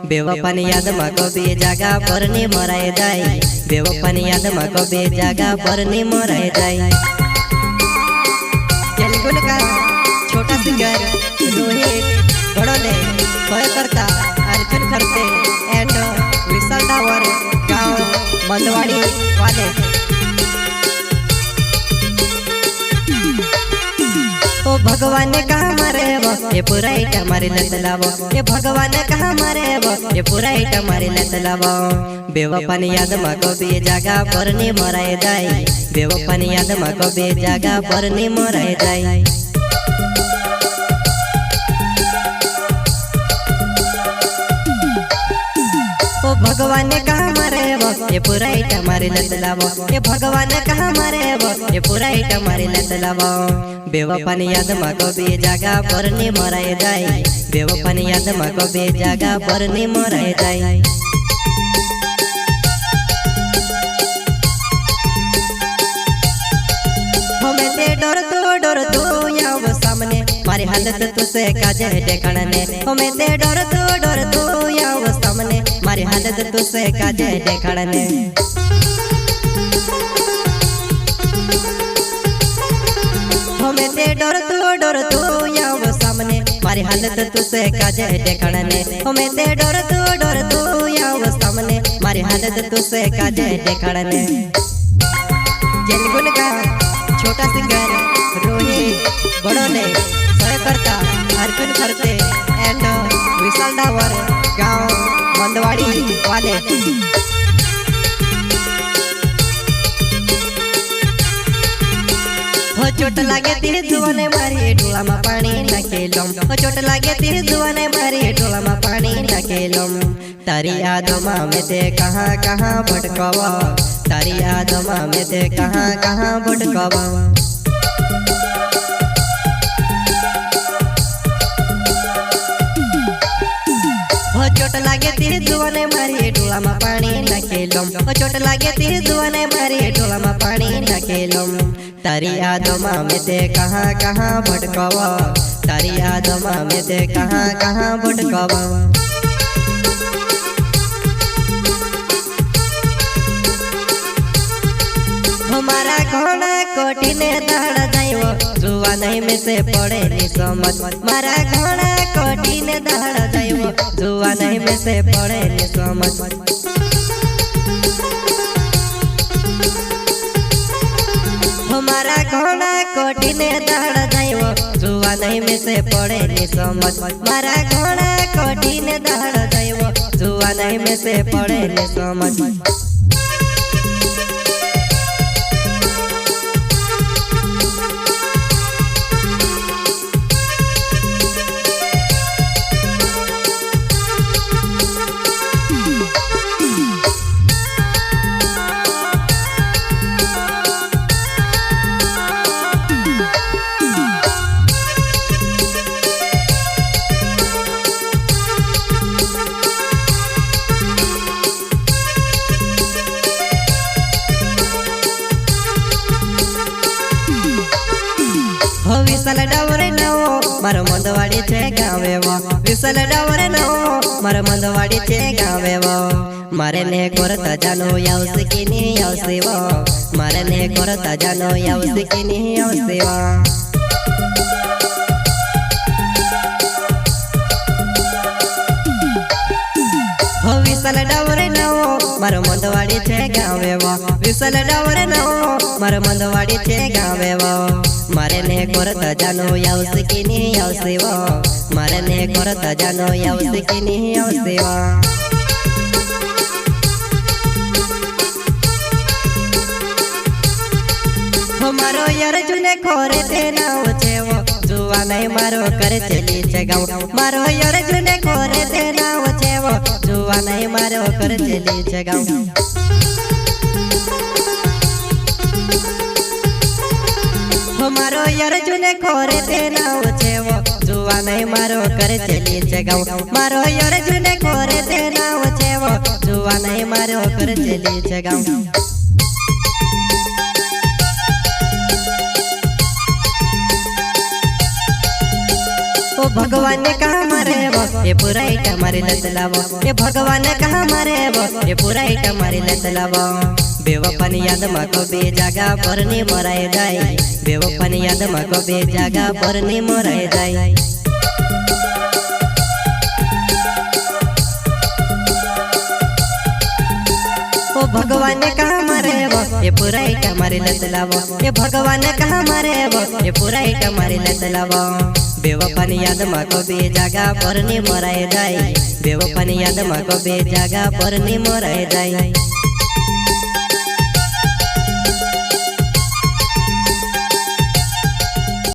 बेवफानी याद में कभी जगह पर नहीं मराए जाए। बेवफानी याद में कभी जगह पर नहीं मराए जाए। तेलुगु का छोटा सिंगर रोहित बड़ोले करता अर्जुन खरते एंड विशाल टावर गांव मंदवाड़ी वाले। ओ भगवान ने कहा मारे वो ये पूरा इट हमारे लतलावो। ये भगवान ने कहा मारे वो ये पूरा इट हमारे लतलावो। बेवफानी याद में कभी जगह पर नहीं मराए जाए। बेवफानी याद में कभी जगह पर नहीं मराए जाए। भगवान ने कहा मारे वो ये पूरा इट हमारे लतलावो। ये भगवान ने कहा मारे वो ये पूरा इट हमारे लतलावो। बेवफानी याद में कभी जगह पर नहीं मराए जाए। बेवफानी याद में कभी जगह पर नहीं मराए जाए। हमें ते डर तो यहाँ वो सामने मारी हालत तुझसे काजे देखने। हमें ते डर तो यहाँ वो सामने मारी हालत तुझसे काजे देखने। हमें ते डर तो यहाँ वो सामने मारी हालत तुझसे काजे देखने। हमें ते डर तो यहाँ वो सामने मारी हालत तुझसे काजे देखने। तेलुगु का छोटा सिंगर रोहित बड़ोले करता अर्जुन खरते एंड विशाल टावर गांव मंदवाड़ी वाले। हो चोट लागे तेरे जुआने मारी डोला में पानी नकेलम। हो चोट लागे तेरे जुआने मारी डोला में पानी नकेलम। तारी यादों में ते कहाँ कहाँ भटकवा। तारी यादों में ते कहाँ कहाँ भटकवा। हो चोट लागे तेरे जुआने मारी डोला में पानी नकेलम। हो चोट लागे तेरे जुआने मारी डोला में पानी नकेलम। तारी यादों में ते कहाँ कहाँ भटकवा। तारी यादों में ते कहाँ कहाँ भटकवा। हमारा घोड़ा कोठी ने दाड़ जाइवो जुआ नहीं में से पड़े नी समझ। मारा घोड़ा कोठी ने दाड़ जाइवो जुआ नहीं में से पड़े नी समझ। हमारा घोड़ा कोठी ने दाड़ जाइवो जुआ नहीं में से पड़े नी समझ। मारा घोड़ा कोठी ने दाड़ जाइवो जुआ नहीं में से पड़े नी समझ। विशाल डावरे नवो मारो मंदवाड़ी छे गावे वो। विशाल डावरे नवो मारो मंदवाड़ी छे गावे वो। मारे ने करता जानो यावसे की नी यावसे वो। मारे ने करता जानो यावसे की नी यावसे वो। हो विशाल डावरे नवो मारो मंदवाड़ी छे गावे वो। विशाल डावरे नवो मारो मंदवाड़ी छे गावे वो। मारे ने करता जानो यावसे की नी यावसे वो। मारे ने करता जानो यावसे की नी यावसे वो। हमारो यार जुने खोरे ते नाव छे वो जुआ नहीं मारो करे चली छे गाँव। मारो यार जुने खोरे ते नाव छे वो जुआ नहीं मारो करे चली छे गाँव। हमारो यार जुने खोरे ते नाव छे वो जुआ नहीं मारो करे चली छे गाँव। मारो यार जुने खोरे ते नाव छे वो जुआ नहीं मारो करे चली छे गाँव। भगवान कहाँ मारे वो ये पूरा इटा मारे लतलावो ये भगवान कहाँ मारे वो ये पूरा इटा मारे लतलावो बेवफानी याद माको बे जागा पर ने मराए जाए बेवफानी याद माको बे जागा पर ने मराए जाए ओ भगवान कहाँ मारे वो ये पूरा इटा मारे लतलावो ये भगवान कहाँ मारे वो ये पूरा इटा मारे लतलावो बेवफानी याद माको बे जागा पर ने मराए जाए बेवफानी याद माको बे जागा पर ने मराए जाए।